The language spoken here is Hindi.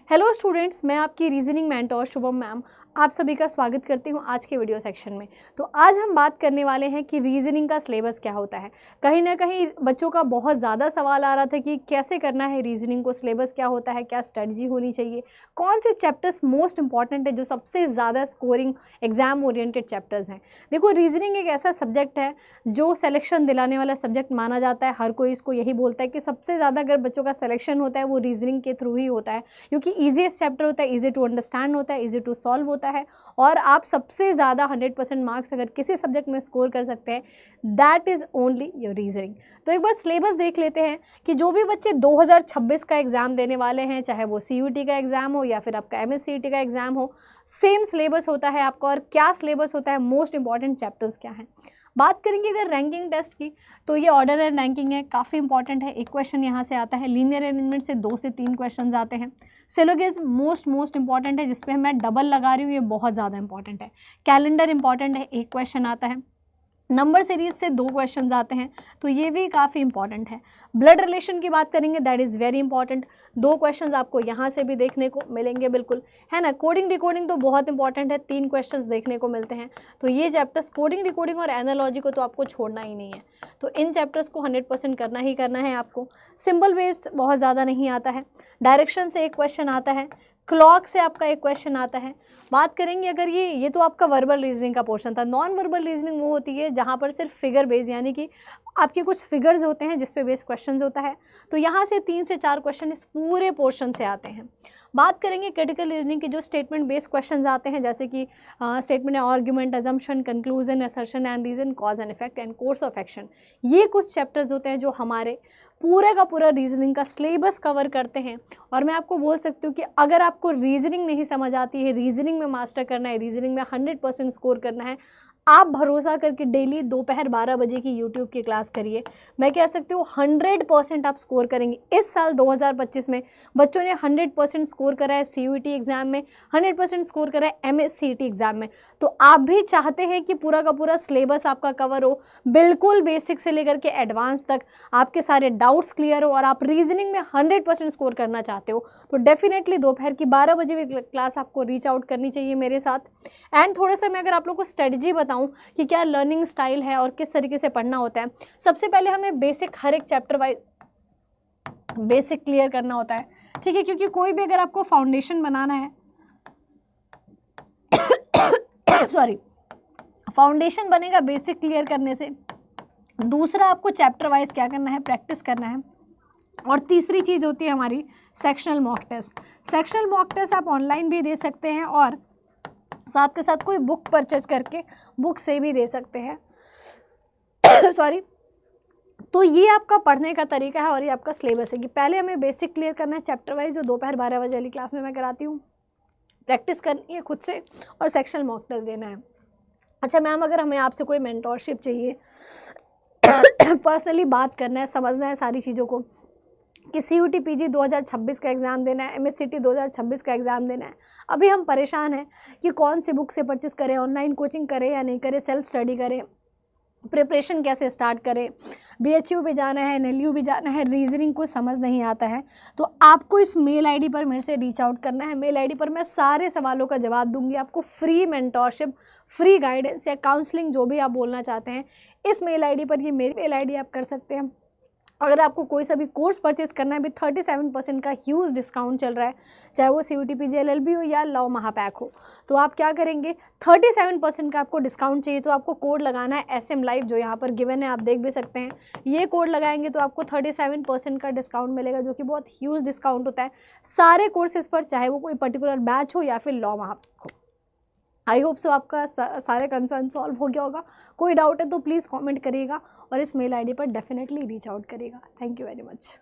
हेलो स्टूडेंट्स, मैं आपकी रीजनिंग मेंटोर शुभम मैम आप सभी का स्वागत करती हूं आज के वीडियो सेक्शन में। तो आज हम बात करने वाले हैं कि रीजनिंग का सिलेबस क्या होता है। कहीं ना कहीं बच्चों का बहुत ज़्यादा सवाल आ रहा था कि कैसे करना है रीजनिंग को, सिलेबस क्या होता है, क्या स्ट्रेटजी होनी चाहिए, कौन से चैप्टर्स मोस्ट इंपॉर्टेंट है जो सबसे ज़्यादा स्कोरिंग एग्जाम ओरिएंटेड चैप्टर्स हैं। देखो, रीजनिंग एक ऐसा सब्जेक्ट है जो सिलेक्शन दिलाने वाला सब्जेक्ट माना जाता है। हर कोई इसको यही बोलता है कि सबसे ज़्यादा अगर बच्चों का सिलेक्शन होता है वो रीजनिंग के थ्रू ही होता है, क्योंकि ईजीएस्ट चैप्टर होता है, ईजी टू अंडरस्टैंड होता है, ईजी टू सॉल्व होता है और आप सबसे ज़्यादा 100% मार्क्स अगर किसी सब्जेक्ट में स्कोर कर सकते हैं, that is only your reasoning. तो एक बार सिलेबस देख लेते हैं कि जो भी बच्चे 2026 का एग्ज़ाम देने वाले हैं, चाहे वो सीयूटी का एग्ज़ाम हो या फिर आपका एमएससीईटी का एग्ज़ाम हो, सेम सिलेबस होता है आपका। और क्या सिलेबस होता है, मोस्ट इंपॉर्टेंट चैप्टर्स क्या हैं। बात करेंगे अगर रैंकिंग टेस्ट की, तो ये ऑर्डर एंड रैंकिंग है, काफ़ी इंपॉर्टेंट है। एक क्वेश्चन यहाँ से आता है, लीनियर अरेंजमेंट से 2 से 3 क्वेश्चन आते हैं। सिलोगिज्म मोस्ट इंपॉर्टेंट है, जिसपे मैं डबल लगा रही हूँ, ये बहुत ज़्यादा इंपॉर्टेंट है। कैलेंडर इंपॉर्टेंट है, 1 क्वेश्चन आता है। नंबर सीरीज से 2 क्वेश्चन आते हैं, तो ये भी काफ़ी इंपॉर्टेंट है। ब्लड रिलेशन की बात करेंगे, that is very important. 2 questions आपको यहाँ से भी देखने को मिलेंगे, बिल्कुल है ना। कोडिंग डिकोडिंग तो बहुत इंपॉर्टेंट है, 3 क्वेश्चंस देखने को मिलते हैं। तो ये चैप्टर्स कोडिंग डिकोडिंग और एनालॉजी को तो आपको छोड़ना ही नहीं है, तो इन चैप्टर्स को 100% करना ही करना है आपको। सिंबल बेस्ड बहुत ज़्यादा नहीं आता है। डायरेक्शन से 1 क्वेश्चन आता है। क्लॉक से आपका 1 क्वेश्चन आता है। बात करेंगे अगर ये तो आपका वर्बल रीजनिंग का पोर्शन था। नॉन वर्बल रीजनिंग वो होती है जहाँ पर सिर्फ फिगर बेस, यानी कि आपके कुछ फिगर्स होते हैं जिस पे बेस क्वेश्चंस होता है। तो यहाँ से 3 से 4 क्वेश्चन इस पूरे पोर्शन से आते हैं। बात करेंगे क्रिटिकल रीजनिंग के, जो स्टेटमेंट बेस्ड क्वेश्चंस आते हैं, जैसे कि स्टेटमेंट है, argument, assumption, conclusion, assertion and reason, cause and effect and course of action. ये कुछ चैप्टर्स होते हैं जो हमारे पूरे का पूरा रीजनिंग का सिलेबस कवर करते हैं। और मैं आपको बोल सकती हूँ कि अगर आपको रीजनिंग नहीं समझ आती है, रीजनिंग में मास्टर करना है, रीजनिंग में 100% स्कोर करना है, आप भरोसा करके डेली दोपहर 12 बजे की यूट्यूब की क्लास करिए। मैं कह सकती हूँ 100% आप स्कोर करेंगे। इस साल 2025 में बच्चों ने 100% स्कोर करा है सीयूटी एग्ज़ाम में, 100% स्कोर करा है एमएससीईटी एग्ज़ाम में। तो आप भी चाहते हैं कि पूरा का पूरा सिलेबस आपका कवर हो, बिल्कुल बेसिक से लेकर के एडवांस तक आपके सारे डाउट्स क्लियर हो, और आप रीजनिंग में 100% स्कोर करना चाहते हो, तो डेफिनेटली दोपहर की 12 बजे की क्लास आपको रीच आउट करनी चाहिए मेरे साथ। एंड थोड़ा सा मैं अगर आप लोग को स्ट्रेटजी बताऊं कि क्या लर्निंग स्टाइल है और किस तरीके से पढ़ना होता है। सबसे पहले हमें बेसिक, हर एक चैप्टर वाइज बेसिक क्लियर करना होता है, ठीक है, क्योंकि कोई भी अगर आपको फाउंडेशन बनाना है सॉरी, फाउंडेशन बनेगा बेसिक क्लियर करने से। दूसरा, आपको चैप्टर वाइज क्या करना है, प्रैक्टिस करना है। और तीसरी चीज़ होती है हमारी sectional mock test. Sectional mock test आप ऑनलाइन भी दे सकते हैं और साथ के साथ कोई बुक परचेज करके बुक से भी दे सकते हैं सॉरी। तो ये आपका पढ़ने का तरीका है और ये आपका सिलेबस है कि पहले हमें बेसिक क्लियर करना है चैप्टर वाइज, जो दोपहर 12 बजे वाली क्लास में मैं कराती हूँ। प्रैक्टिस करनी है खुद से और सेक्शनल मॉक टेस्ट देना है। अच्छा मैम, अगर हमें आपसे कोई मेंटोरशिप चाहिए, पर्सनली बात करना है, समझना है सारी चीज़ों को कि सीयूटी पीजी 2026 का एग्ज़ाम देना है, एमएससीईटी 2026 का एग्ज़ाम देना है, अभी हम परेशान हैं कि कौन सी बुक से परचेस करें, ऑनलाइन कोचिंग करें या नहीं करें, सेल्फ स्टडी करें, प्रिपरेशन कैसे स्टार्ट करें, बीएचयू भी जाना है, एनएलयू भी जाना है, रीजनिंग को समझ नहीं आता है, तो आपको इस मेल आईडी पर मेरे से रीच आउट करना है। मेल आईडी पर मैं सारे सवालों का जवाब दूंगी, आपको फ्री मेंटोरशिप, फ्री गाइडेंस या काउंसलिंग, जो भी आप बोलना चाहते हैं, इस मेल आईडी पर, ये मेरी मेल आईडी आप कर सकते हैं। अगर आपको कोई सा भी कोर्स परचेस करना है, भी 37% का ह्यूज डिस्काउंट चल रहा है, चाहे वो सीयूटी पीजी एलएलबी हो या लॉ महापैक हो, तो आप क्या करेंगे, 37% का आपको डिस्काउंट चाहिए, तो आपको कोड लगाना है SM लाइव, जो यहाँ पर गिवन है, आप देख भी सकते हैं। ये कोड लगाएंगे तो आपको 37% का डिस्काउंट मिलेगा, जो कि बहुत ह्यूज डिस्काउंट होता है सारे कोर्सेज पर, चाहे वो कोई पर्टिकुलर बैच हो या फिर लॉ महापैक हो। आई होप सो आपका सारे कंसर्न सॉल्व हो गया होगा। कोई डाउट है तो प्लीज़ कमेंट करिएगा और इस मेल आईडी पर डेफिनेटली रीच आउट करिएगा। Thank you very much.